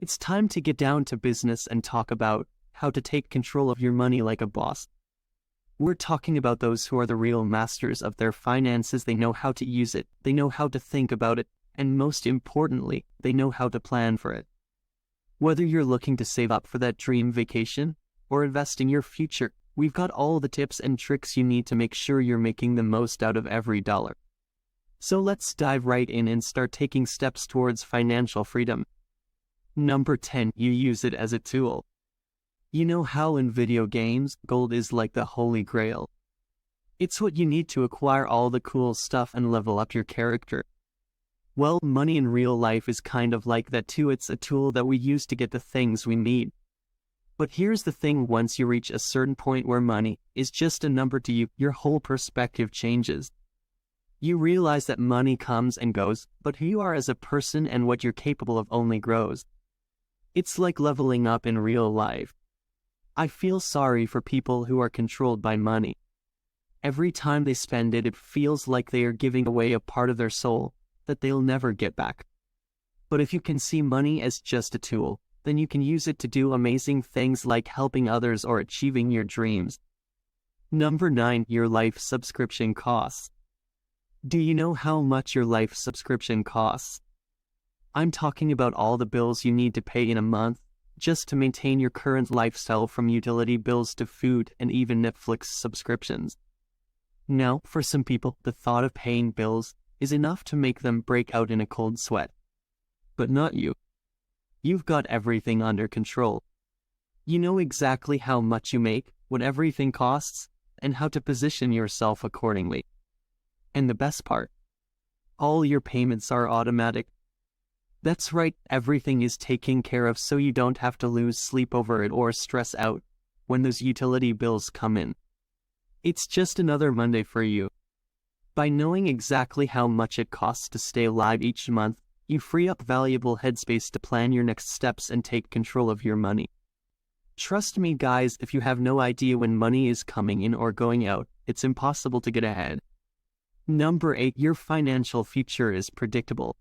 It's time to get down to business and talk about how to take control of your money like a boss. We're talking about those who are the real masters of their finances. They know how to use it, they know how to think about it, and most importantly, they know how to plan for it. Whether you're looking to save up for that dream vacation or invest in your future, we've got all the tips and tricks you need to make sure you're making the most out of every dollar. So let's dive right in and start taking steps towards financial freedom. Number 10, you use it as a tool. You know how in video games, gold is like the holy grail. It's what you need to acquire all the cool stuff and level up your character. Well, money in real life is kind of like that too. It's a tool that we use to get the things we need. But here's the thing, once you reach a certain point where money is just a number to you, your whole perspective changes. You realize that money comes and goes, but who you are as a person and what you're capable of only grows. It's like leveling up in real life. I feel sorry for people who are controlled by money. Every time they spend it, it feels like they are giving away a part of their soul that they'll never get back. But if you can see money as just a tool, then you can use it to do amazing things like helping others or achieving your dreams. Number 9, your life subscription costs. Do you know how much your life subscription costs? I'm talking about all the bills you need to pay in a month just to maintain your current lifestyle, from utility bills to food and even Netflix subscriptions. Now, for some people, the thought of paying bills is enough to make them break out in a cold sweat. But not you. You've got everything under control. You know exactly how much you make, what everything costs, and how to position yourself accordingly. And the best part, all your payments are automatic. That's right, everything is taken care of, so you don't have to lose sleep over it or stress out when those utility bills come in. It's just another Monday for you. By knowing exactly how much it costs to stay alive each month, you free up valuable headspace to plan your next steps and take control of your money. Trust me guys, if you have no idea when money is coming in or going out, it's impossible to get ahead. Number 8, your financial future is predictable.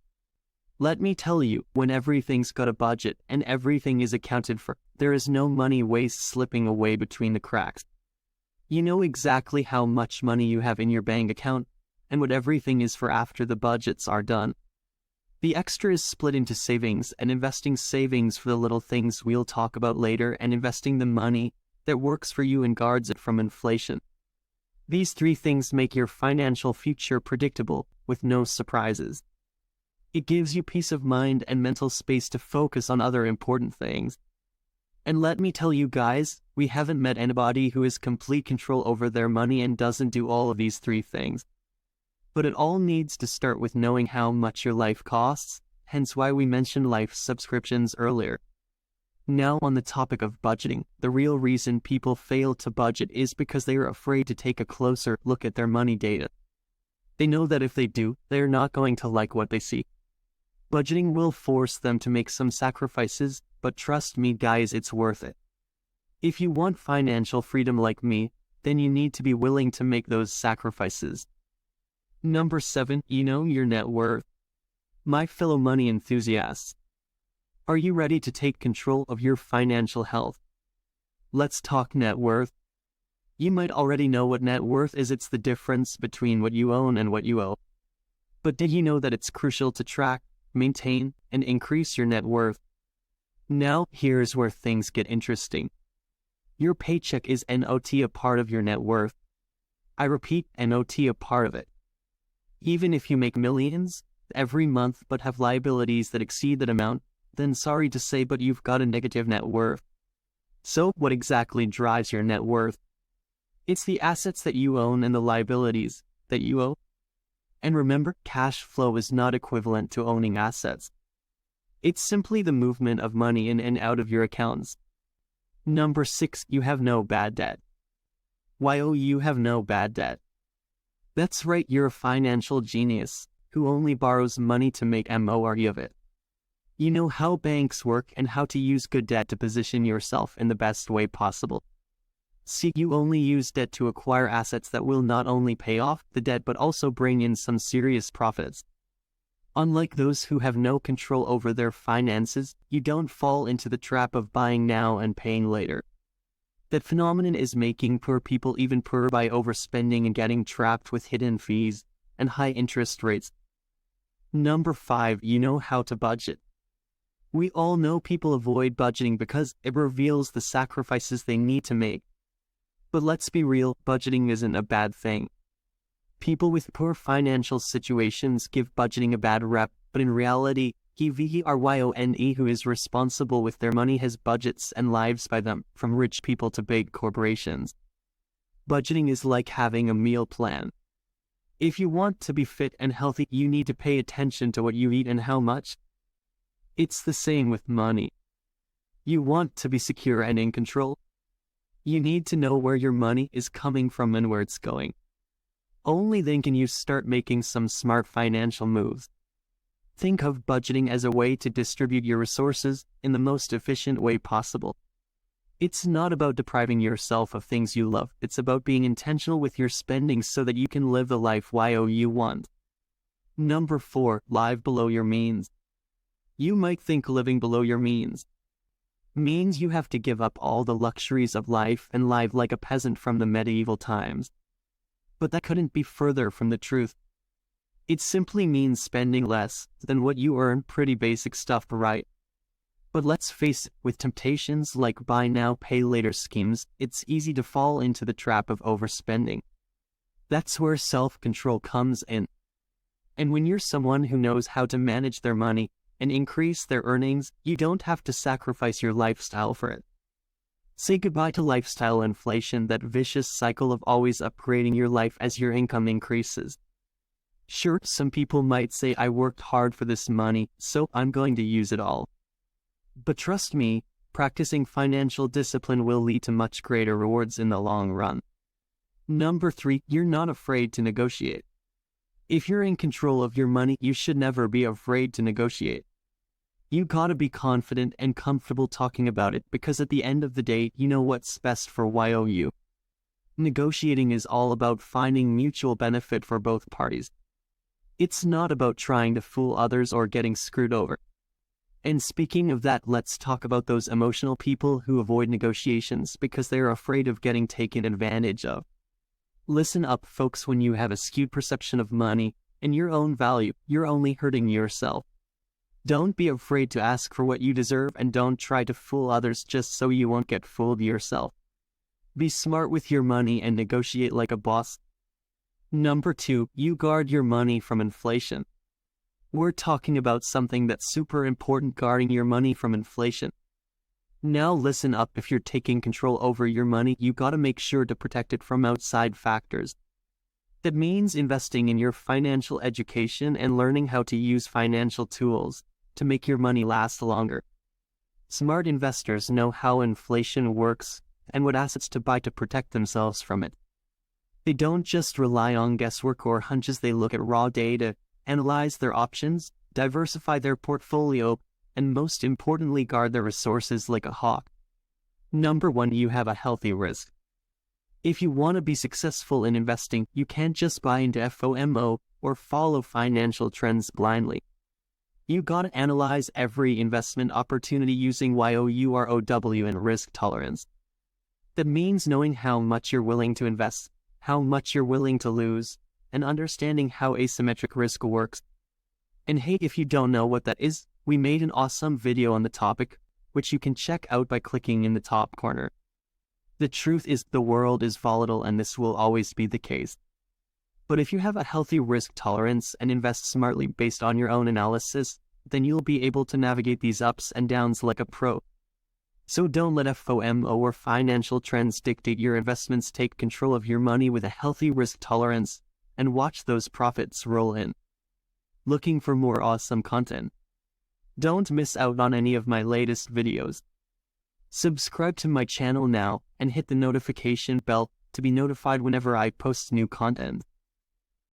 Let me tell you, when everything's got a budget and everything is accounted for, there is no money waste slipping away between the cracks. You know exactly how much money you have in your bank account and what everything is for after the budgets are done. The extra is split into savings and investing. Savings for the little things we'll talk about later, and investing the money that works for you and guards it from inflation. These 3 things make your financial future predictable with no surprises. It gives you peace of mind and mental space to focus on other important things. And let me tell you guys, we haven't met anybody who has complete control over their money and doesn't do all of these 3 things. But it all needs to start with knowing how much your life costs, hence why we mentioned life subscriptions earlier. Now, on the topic of budgeting, the real reason people fail to budget is because they are afraid to take a closer look at their money data. They know that if they do, they are not going to like what they see. Budgeting will force them to make some sacrifices, but trust me guys, it's worth it. If you want financial freedom like me, then you need to be willing to make those sacrifices. Number 7, you know your net worth. My fellow money enthusiasts, are you ready to take control of your financial health? Let's talk net worth. You might already know what net worth is. It's the difference between what you own and what you owe. But did you know that it's crucial to track, maintain, and increase your net worth? Now, here's where things get interesting. Your paycheck is not a part of your net worth. I repeat, not a part of it. Even if you make millions every month but have liabilities that exceed that amount, then sorry to say, but you've got a negative net worth. So, what exactly drives your net worth? It's the assets that you own and the liabilities that you owe. And remember, cash flow is not equivalent to owning assets. It's simply the movement of money in and out of your accounts. Number 6, you have no bad debt. Why, oh, you have no bad debt? That's right, you're a financial genius who only borrows money to make more of it. You know how banks work and how to use good debt to position yourself in the best way possible. See, you only use debt to acquire assets that will not only pay off the debt but also bring in some serious profits. Unlike those who have no control over their finances, you don't fall into the trap of buying now and paying later. That phenomenon is making poor people even poorer by overspending and getting trapped with hidden fees and high interest rates. Number 5, you know how to budget. We all know people avoid budgeting because it reveals the sacrifices they need to make. But let's be real, budgeting isn't a bad thing. People with poor financial situations give budgeting a bad rep, but in reality, everyone who is responsible with their money has budgets and lives by them, from rich people to big corporations. Budgeting is like having a meal plan. If you want to be fit and healthy, you need to pay attention to what you eat and how much. It's the same with money. You want to be secure and in control? You need to know where your money is coming from and where it's going. Only then can you start making some smart financial moves. Think of budgeting as a way to distribute your resources in the most efficient way possible. It's not about depriving yourself of things you love. It's about being intentional with your spending so that you can live the life you want. Number 4, live below your means. You might think living below your means means you have to give up all the luxuries of life and live like a peasant from the medieval times. But that couldn't be further from the truth. It simply means spending less than what you earn. Pretty basic stuff, right? But let's face it, with temptations like buy now, pay later schemes, it's easy to fall into the trap of overspending. That's where self-control comes in. And when you're someone who knows how to manage their money and increase their earnings, you don't have to sacrifice your lifestyle for it. Say goodbye to lifestyle inflation, that vicious cycle of always upgrading your life as your income increases. Sure, some people might say, I worked hard for this money, so I'm going to use it all. But trust me, practicing financial discipline will lead to much greater rewards in the long run. Number 3, you're not afraid to negotiate. If you're in control of your money, you should never be afraid to negotiate. You gotta be confident and comfortable talking about it, because at the end of the day, you know what's best for you. Negotiating is all about finding mutual benefit for both parties. It's not about trying to fool others or getting screwed over. And speaking of that, let's talk about those emotional people who avoid negotiations because they're afraid of getting taken advantage of. Listen up, folks, when you have a skewed perception of money and your own value, you're only hurting yourself. Don't be afraid to ask for what you deserve, and don't try to fool others just so you won't get fooled yourself. Be smart with your money and negotiate like a boss. Number 2, you guard your money from inflation. We're talking about something that's super important, guarding your money from inflation. Now listen up, if you're taking control over your money, you gotta make sure to protect it from outside factors. That means investing in your financial education and learning how to use financial tools to make your money last longer. Smart investors know how inflation works and what assets to buy to protect themselves from it. They don't just rely on guesswork or hunches, they look at raw data, analyze their options, diversify their portfolio, and most importantly, guard their resources like a hawk. Number 1, you have a healthy risk. If you want to be successful in investing, you can't just buy into FOMO or follow financial trends blindly. You gotta analyze every investment opportunity using YOUROW and risk tolerance. That means knowing how much you're willing to invest, how much you're willing to lose, and understanding how asymmetric risk works. And hey, if you don't know what that is, we made an awesome video on the topic, which you can check out by clicking in the top corner. The truth is, the world is volatile and this will always be the case. But if you have a healthy risk tolerance and invest smartly based on your own analysis, then you'll be able to navigate these ups and downs like a pro. So don't let FOMO or financial trends dictate your investments. Take control of your money with a healthy risk tolerance and watch those profits roll in. Looking for more awesome content? Don't miss out on any of my latest videos. Subscribe to my channel now and hit the notification bell to be notified whenever I post new content.